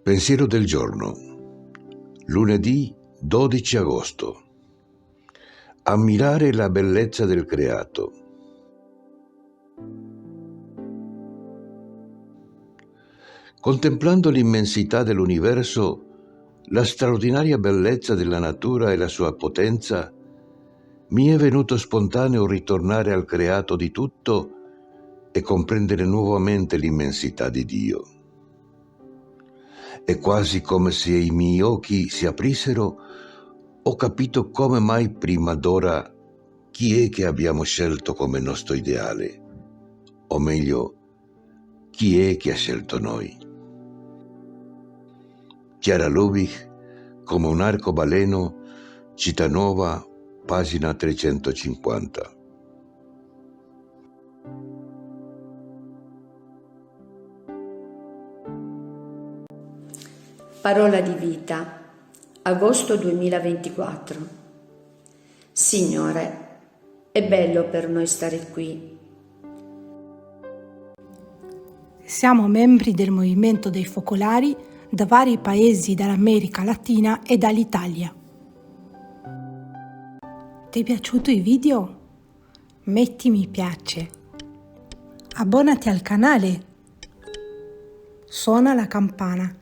Pensiero del giorno, lunedì 12 agosto. Ammirare la bellezza del creato. Contemplando l'immensità dell'universo, la straordinaria bellezza della natura e la sua potenza, mi è venuto spontaneo ritornare al creato di tutto e comprendere nuovamente l'immensità di Dio. È quasi come se i miei occhi si aprissero, ho capito come mai prima d'ora chi è che abbiamo scelto come nostro ideale, o meglio, chi è che ha scelto noi. Chiara Lubich, Come un arcobaleno, Cittànuova, pagina 350. Parola di vita, agosto 2024. Signore, è bello per noi stare qui. Siamo membri del movimento dei focolari da vari paesi dell'America Latina e dall'Italia. Ti è piaciuto il video? Metti mi piace. Abbonati al canale. Suona la campana.